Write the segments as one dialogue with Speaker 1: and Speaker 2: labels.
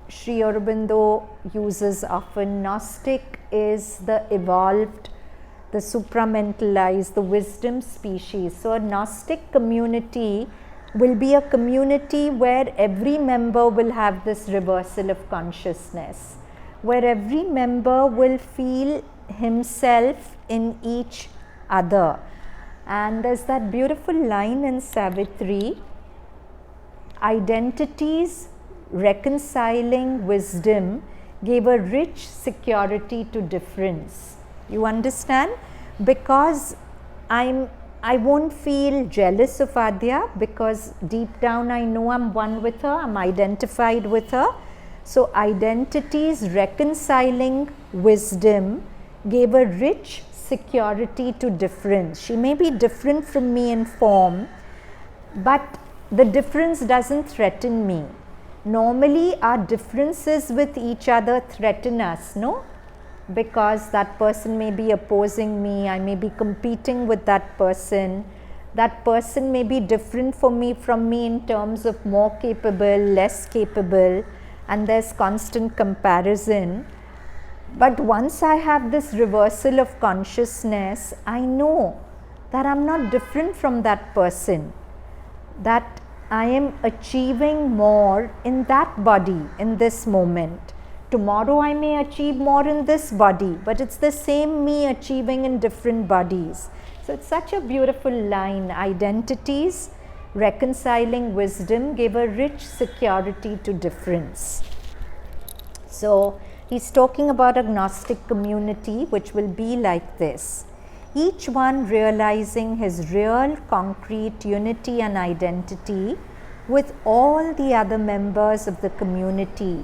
Speaker 1: Sri Aurobindo uses often, Gnostic is the evolved, the supramentalized, the wisdom species. So a Gnostic community will be a community where every member will have this reversal of consciousness, where every member will feel himself in each other. And there's that beautiful line in Savitri, identities reconciling wisdom gave a rich security to difference. You understand? Because I won't feel jealous of Adya, because deep down I know I'm one with her, I'm identified with her. So identities reconciling wisdom gave a rich security to difference. She may be different from me in form, but the difference doesn't threaten me. Normally our differences with each other threaten us, no? Because that person may be opposing me, I may be competing with that person may be different from me in terms of more capable, less capable, and there's constant comparison. But once I have this reversal of consciousness, I know that I'm not different from that person, that I am achieving more in that body in this moment. Tomorrow I may achieve more in this body, but it's the same me achieving in different bodies. So it's such a beautiful line. Identities reconciling wisdom gave a rich security to difference. So he's talking about a Gnostic community which will be like this. Each one realizing his real concrete unity and identity with all the other members of the community.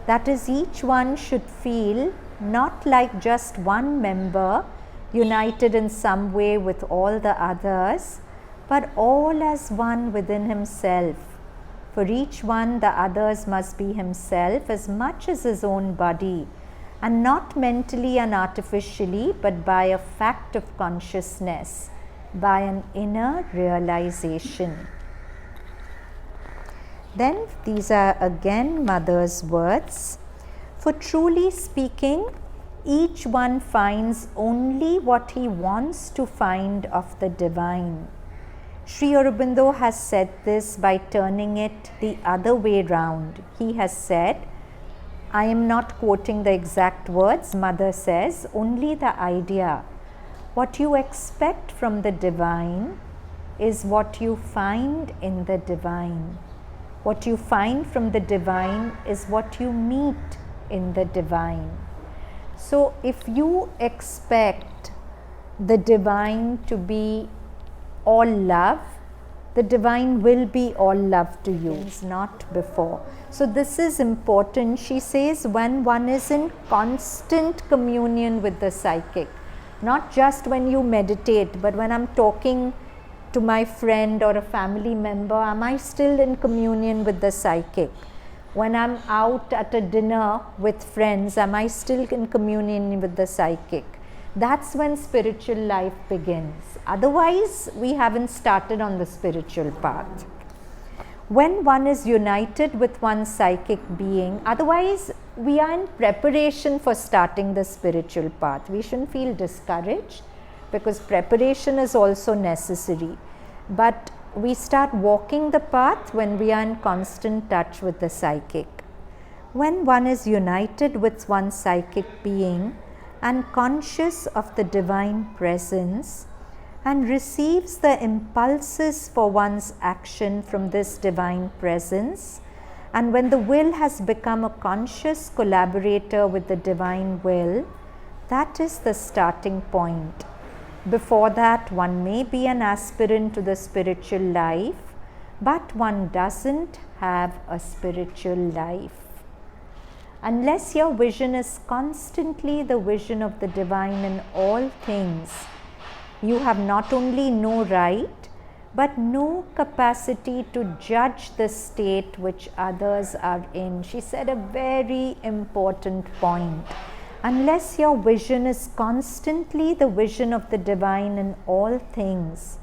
Speaker 1: That is, each one should feel not like just one member united in some way with all the others, but all as one within himself. For each one, the others must be himself as much as his own body, and not mentally and artificially, but by a fact of consciousness, by an inner realization. Then these are again Mother's words. For truly speaking, each one finds only what he wants to find of the divine. Sri Aurobindo has said this by turning it the other way round. He has said, I am not quoting the exact words, Mother says, only the idea. What you expect from the divine is what you find in the divine. What you find from the divine is what you meet in the divine. So if you expect the divine to be all love, the divine will be all love to you, not before. So this is important. She says when one is in constant communion with the psychic, not just when you meditate, but when I'm talking to my friend or a family member, am I still in communion with the psychic? When I'm out at a dinner with friends, am I still in communion with the psychic? That's when spiritual life begins. Otherwise, we haven't started on the spiritual path. When one is united with one's psychic being, otherwise we are in preparation for starting the spiritual path. We shouldn't feel discouraged, because preparation is also necessary. But we start walking the path when we are in constant touch with the psychic. When one is united with one's psychic being and conscious of the divine presence and receives the impulses for one's action from this divine presence, and when the will has become a conscious collaborator with the divine will, that is the starting point. Before that, one may be an aspirant to the spiritual life, but one doesn't have a spiritual life. Unless your vision is constantly the vision of the divine in all things, you have not only no right, but no capacity to judge the state which others are in. She said a very important point. Unless your vision is constantly the vision of the divine in all things,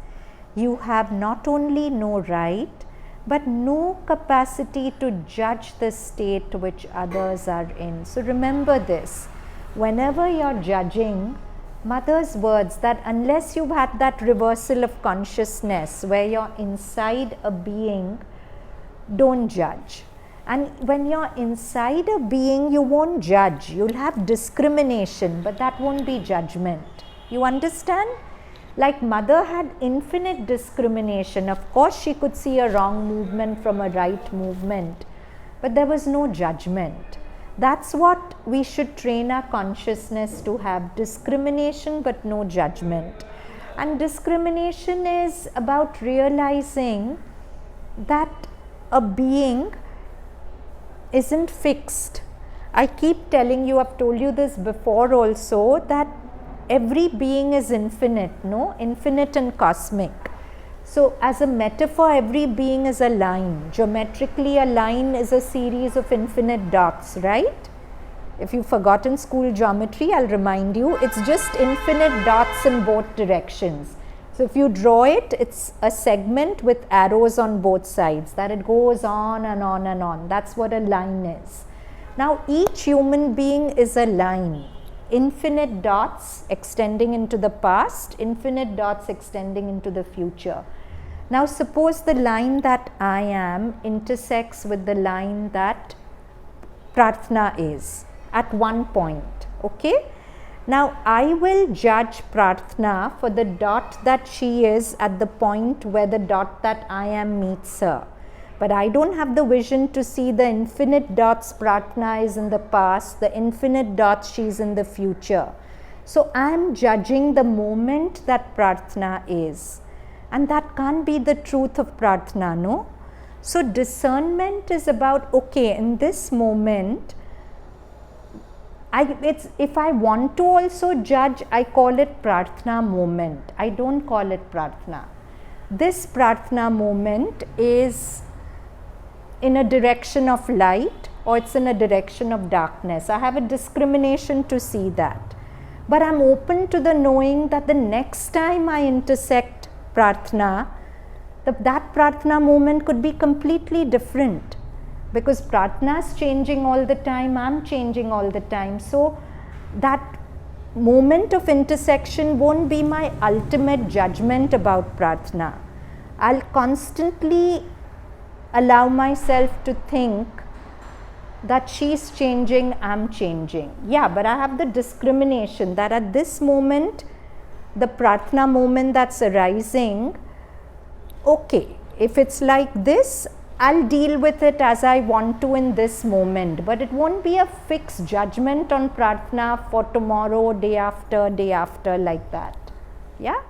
Speaker 1: you have not only no right, but no capacity to judge the state which others are in. So remember this, whenever you're judging, Mother's words that unless you've had that reversal of consciousness where you're inside a being, don't judge. And when you're inside a being, you won't judge. You'll have discrimination, but that won't be judgment. You understand? Like Mother had infinite discrimination. Of course, she could see a wrong movement from a right movement, but there was no judgment. That's what we should train our consciousness to have, discrimination but no judgment. And discrimination is about realizing that a being isn't fixed. I keep telling you, I've told you this before also, that every being is infinite, no? Infinite and cosmic. So as a metaphor, every being is a line. Geometrically, a line is a series of infinite dots, right? If you've forgotten school geometry, I'll remind you, it's just infinite dots in both directions. So if you draw it, it's a segment with arrows on both sides, that it goes on and on and on. That's what a line is. Now each human being is a line. Infinite dots extending into the past, infinite dots extending into the future. Now suppose the line that I am intersects with the line that Prarthana is at one point, okay? Now I will judge Prarthana for the dot that she is at the point where the dot that I am meets her. But I don't have the vision to see the infinite dots Prarthana is in the past, the infinite dots she's in the future. So I am judging the moment that Prarthana is. And that can't be the truth of Prarthana, no? So discernment is about, okay, in this moment, if I want to also judge, I call it Prarthana moment. I don't call it Prarthana. This Prarthana moment is in a direction of light or it's in a direction of darkness. I have a discrimination to see that. But I'm open to the knowing that the next time I intersect Prarthana, that Prarthana moment could be completely different. Because Prarthana is changing all the time, I'm changing all the time. So that moment of intersection won't be my ultimate judgment about Prarthana. I'll constantly allow myself to think that she's changing, I'm changing. Yeah, but I have the discrimination that at this moment, the Prarthana moment that's arising, okay, if it's like this, I'll deal with it as I want to in this moment, but it won't be a fixed judgment on Prarthana for tomorrow, day after, like that. Yeah?